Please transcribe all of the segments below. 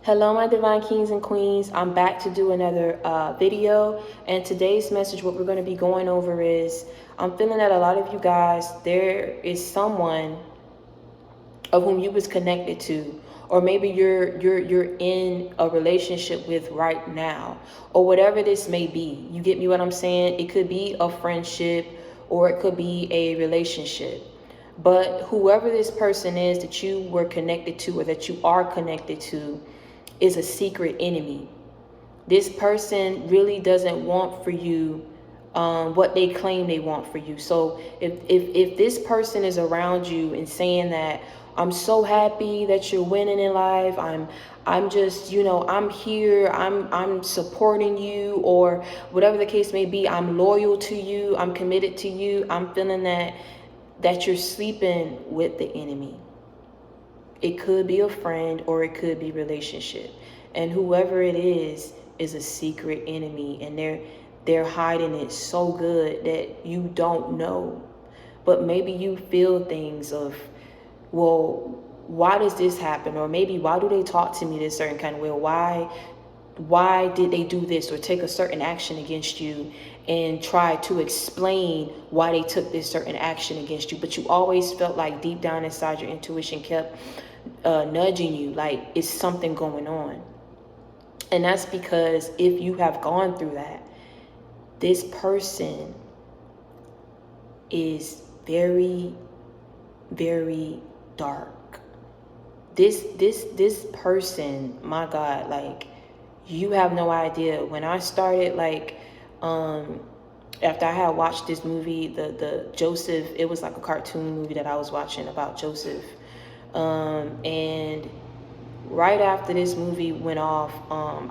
Hello, my divine kings and queens. I'm back to do another video. And today's message, what we're going to be going over is, I'm feeling that a lot of you guys, there is someone of whom you was connected to, or maybe you're in a relationship with right now, or whatever this may be. You get me what I'm saying? It could be a friendship, or it could be a relationship. But whoever this person is that you were connected to, or that you are connected to, is a secret enemy. This person really doesn't want for you what they claim they want for you. So if this person is around you and saying that, I'm so happy that you're winning in life, I'm just, I'm here, I'm supporting you, or whatever the case may be, I'm loyal to you, I'm committed to you, I'm feeling that you're sleeping with the enemy. It could be a friend, or it could be relationship. And whoever it is a secret enemy, and they're hiding it so good that you don't know. But maybe you feel things of, well, why does this happen? Or maybe, why do they talk to me this certain kind of way? Why did they do this, or take a certain action against you, and try to explain why they took this certain action against you? But you always felt like deep down inside, your intuition kept nudging you, like it's something going on. And that's because if you have gone through that, this person is very, very dark. This person, my God, like, you have no idea. When I started, like, after I had watched this movie, the Joseph, it was like a cartoon movie that I was watching about Joseph. And right after this movie went off,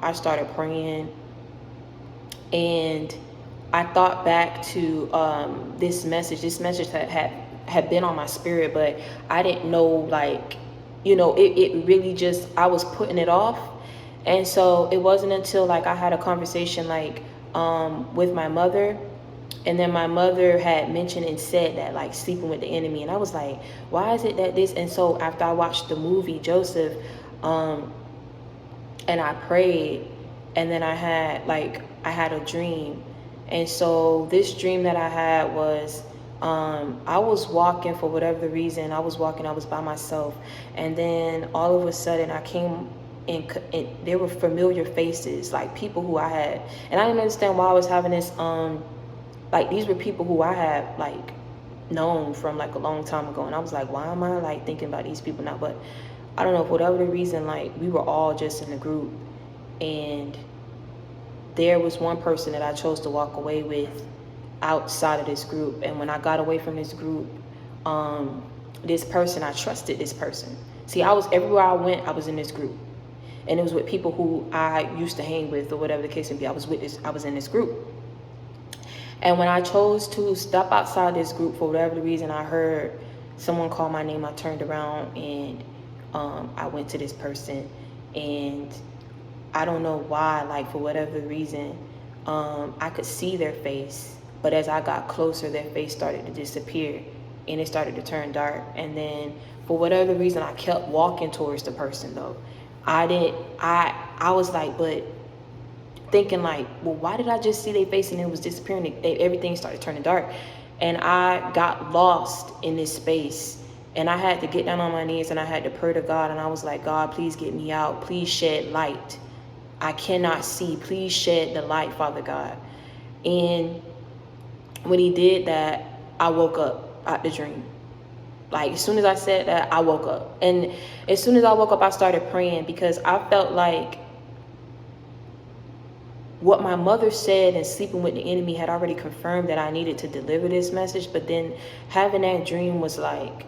I started praying, and I thought back to this message that had been on my spirit, but I didn't know, like, it really just, I was putting it off. And so it wasn't until, like, I had a conversation, like, with my mother, and then my mother had mentioned and said that, like, sleeping with the enemy. And I was like, why is it that this? And so after I watched the movie Joseph, and I prayed, and then I had a dream. And so this dream that I had was, I was walking, for whatever the reason, I was by myself. And then all of a sudden I came in, there were familiar faces, like people who I had, and I didn't understand why I was having this, like, these were people who I had, like, known from, like, a long time ago. And I was like, why am I, like, thinking about these people now? But I don't know, for whatever the reason, like, we were all just in a group, and there was one person that I chose to walk away with outside of this group. And when I got away from this group, this person, I trusted this person. See, I was, everywhere I went, I was in this group, and it was with people who I used to hang with, or whatever the case may be. I was in this group. And when I chose to step outside this group, for whatever the reason, I heard someone call my name. I turned around, and I went to this person, and I don't know why, like, for whatever reason, I could see their face, but as I got closer, their face started to disappear, and it started to turn dark. And then, for whatever reason, I kept walking towards the person, though. I was like, but thinking, like, well, why did I just see their face and it was disappearing? Everything started turning dark, and I got lost in this space. And I had to get down on my knees, and I had to pray to God, and I was like, God, please get me out. Please shed light. I cannot see. Please shed the light, Father God. And when he did that, I woke up out the dream. Like, as soon as I said that, I woke up. And as soon as I woke up, I started praying, because I felt like what my mother said and sleeping with the enemy had already confirmed that I needed to deliver this message. But then having that dream was like,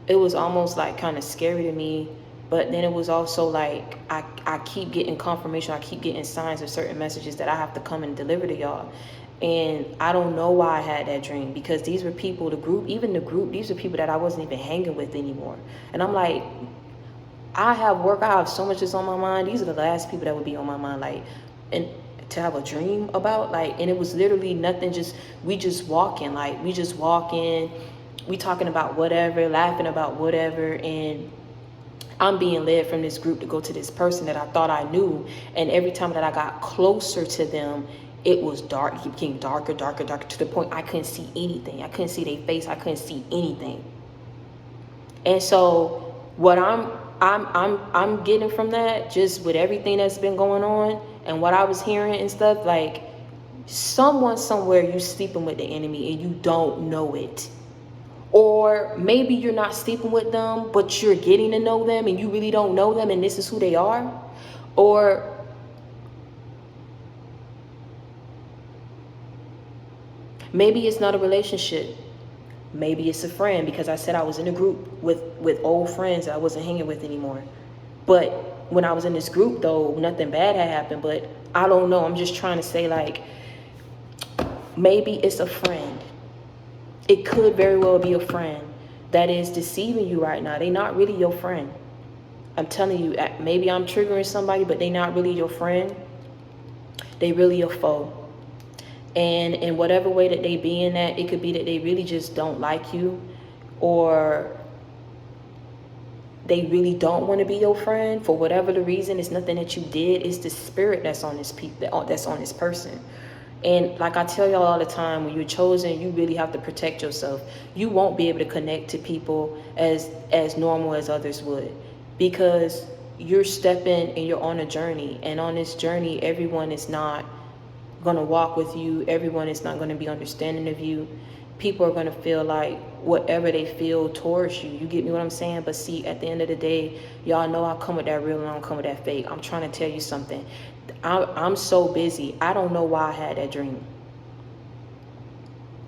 it was almost like kind of scary to me. But then it was also like, I keep getting confirmation, I keep getting signs of certain messages that I have to come and deliver to y'all. And I don't know why I had that dream, because these were people, the group, these were people that I wasn't even hanging with anymore. And I'm like, I have work, I have so much that's on my mind. These are the last people that would be on my mind, like, and to have a dream about, like, and it was literally nothing, we just walking, we talking about whatever, laughing about whatever. And I'm being led from this group to go to this person that I thought I knew. And every time that I got closer to them, it was dark. It became darker, darker, darker, to the point I couldn't see anything. I couldn't see their face. I couldn't see anything. And so what I'm getting from that, just with everything that's been going on and what I was hearing and stuff, like, someone somewhere, you sleeping with the enemy and you don't know it. Or maybe you're not sleeping with them, but you're getting to know them and you really don't know them and this is who they are. Or maybe it's not a relationship. Maybe it's a friend, because I said I was in a group with old friends that I wasn't hanging with anymore. But when I was in this group, though, nothing bad had happened. But I don't know. I'm just trying to say, like, maybe it's a friend. It could very well be a friend that is deceiving you right now. They're not really your friend. I'm telling you, maybe I'm triggering somebody, but they're not really your friend. They really your foe. And in whatever way that they be in that, it could be that they really just don't like you, or they really don't want to be your friend for whatever the reason. It's nothing that you did. It's the spirit that's on this that's on this person. And like I tell y'all all the time, when you're chosen, you really have to protect yourself. You won't be able to connect to people as normal as others would, because you're stepping and you're on a journey. And on this journey, everyone is not going to walk with you. Everyone is not going to be understanding of you. People are going to feel like whatever they feel towards you. You get me what I'm saying? But see, at the end of the day, y'all know I come with that real and I don't come with that fake. I'm trying to tell you something. I'm so busy. I don't know why I had that dream.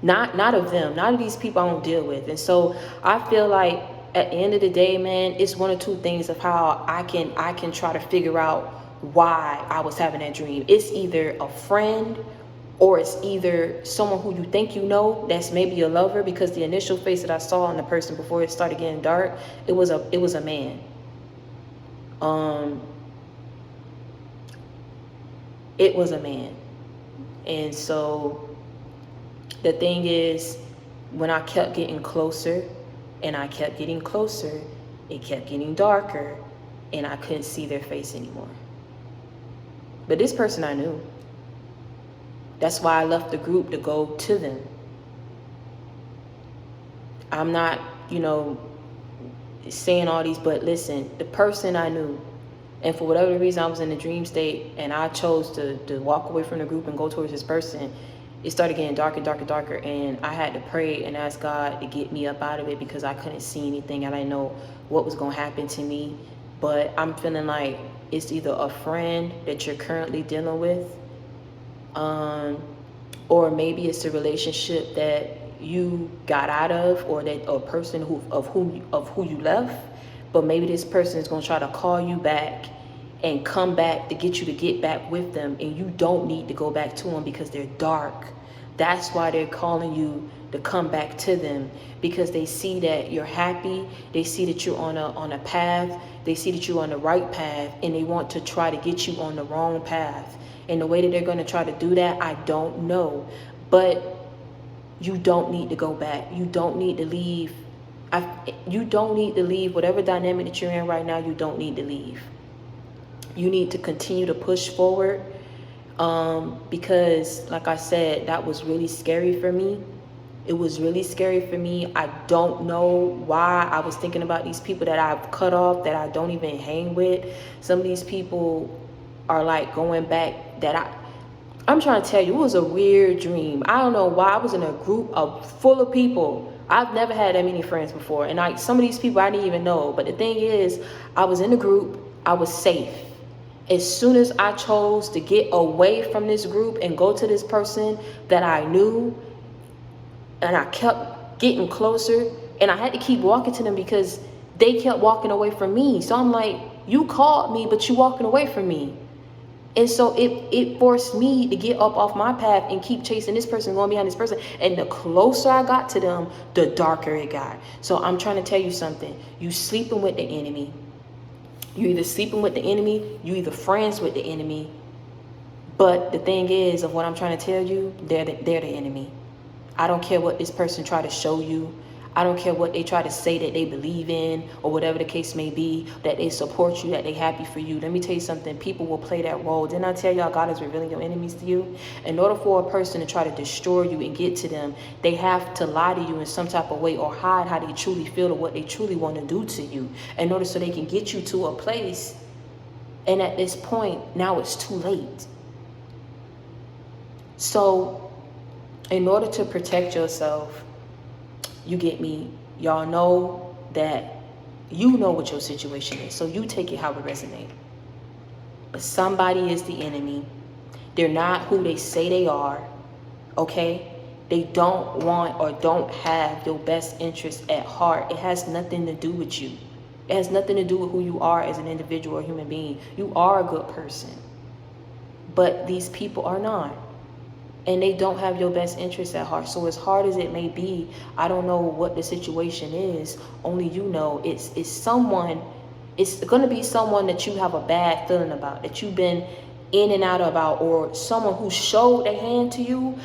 Not of them, not of these people I don't deal with. And so I feel like at the end of the day, man, it's one or two things of how I can try to figure out why I was having that dream. It's either a friend, or it's either someone who you think you know, that's maybe a lover, because the initial face that I saw on the person before it started getting dark, it was a man. It was a man. And so the thing is, when I kept getting closer and I kept getting closer, it kept getting darker and I couldn't see their face anymore. But this person I knew. That's why I left the group to go to them. I'm not, saying all these, but listen, the person I knew, and for whatever reason I was in a dream state and I chose to walk away from the group and go towards this person, it started getting darker, darker, darker, and I had to pray and ask God to get me up out of it, because I couldn't see anything and I didn't know what was going to happen to me. But I'm feeling like it's either a friend that you're currently dealing with, or maybe it's a relationship that you got out of, or that a person who you left. But maybe this person is going to try to call you back and come back to get you to get back with them, and you don't need to go back to them because they're dark. That's why they're calling you to come back to them, because they see that you're happy, they see that you're on a path, they see that you're on the right path, and they want to try to get you on the wrong path. And the way that they're going to try to do that, I don't know. But you don't need to go back. You don't need to leave. You don't need to leave whatever dynamic that you're in right now. You don't need to leave. You need to continue to push forward, because like I said, that was really scary for me. It was really scary for me. I don't know why I was thinking about these people that I've cut off, that I don't even hang with. Some of these people are like going back that I'm trying to tell you, it was a weird dream. I don't know why. I was in a group full of people. I've never had that many friends before. And some of these people I didn't even know. But the thing is, I was in a group. I was safe. As soon as I chose to get away from this group and go to this person that I knew, and I kept getting closer, and I had to keep walking to them because they kept walking away from me. So I'm like, you called me, but you walking away from me. And so it forced me to get up off my path and keep chasing this person, going behind this person. And the closer I got to them, the darker it got. So I'm trying to tell you something. You sleeping with the enemy. You either sleeping with the enemy, you either friends with the enemy. But the thing is, of what I'm trying to tell you, they're the enemy. I don't care what this person try to show you. I don't care what they try to say that they believe in or whatever the case may be, that they support you, that they happy for you. Let me tell you something. People will play that role. Didn't I tell y'all God is revealing your enemies to you? In order for a person to try to destroy you and get to them, they have to lie to you in some type of way or hide how they truly feel or what they truly want to do to you in order so they can get you to a place. And at this point, now it's too late. So in order to protect yourself, you get me, y'all know that you know what your situation is, so you take it how it resonates. But somebody is the enemy. They're not who they say they are, okay? They don't want or don't have your best interest at heart. It has nothing to do with you. It has nothing to do with who you are as an individual or human being. You are a good person, but these people are not. And they don't have your best interest at heart. So as hard as it may be, I don't know what the situation is. Only you know. It's someone. It's going to be someone that you have a bad feeling about, that you've been in and out about, or someone who showed their hand to you,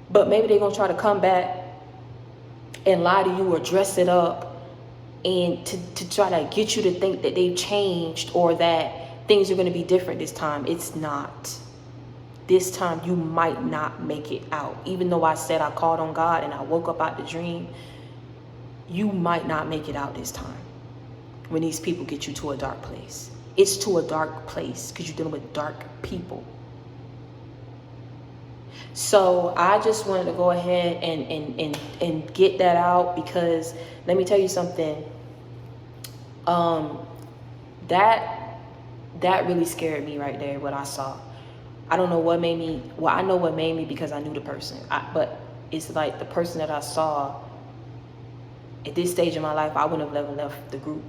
but maybe they're going to try to come back and lie to you or dress it up and to try to get you to think that they've changed or that things are going to be different this time. It's not. This time you might not make it out. Even though I said I called on God and I woke up out the dream, you might not make it out this time when these people get you to a dark place. It's to a dark place because you're dealing with dark people. So I just wanted to go ahead and get that out, because let me tell you something. That really scared me right there, what I saw. I don't know what made me, well, I know what made me because I knew the person. But it's like the person that I saw at this stage in my life, I wouldn't have never left the group.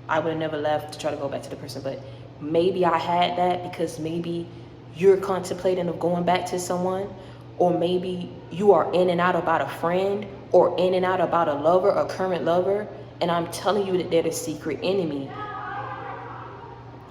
I would have never left to try to go back to the person. But maybe I had that because maybe you're contemplating of going back to someone, or maybe you are in and out about a friend, or in and out about a lover, a current lover, and I'm telling you that they're the secret enemy.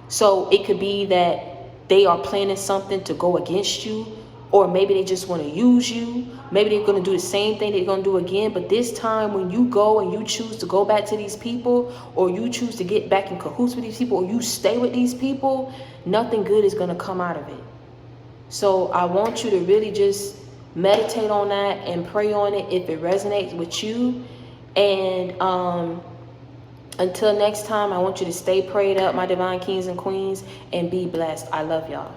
So it could be that they are planning something to go against you, or maybe they just want to use you. Maybe they're going to do the same thing they're going to do again. But this time when you go and you choose to go back to these people, or you choose to get back in cahoots with these people, or you stay with these people, nothing good is going to come out of it. So I want you to really just meditate on that and pray on it if it resonates with you. And until next time, I want you to stay prayed up, my divine kings and queens, and be blessed. I love y'all.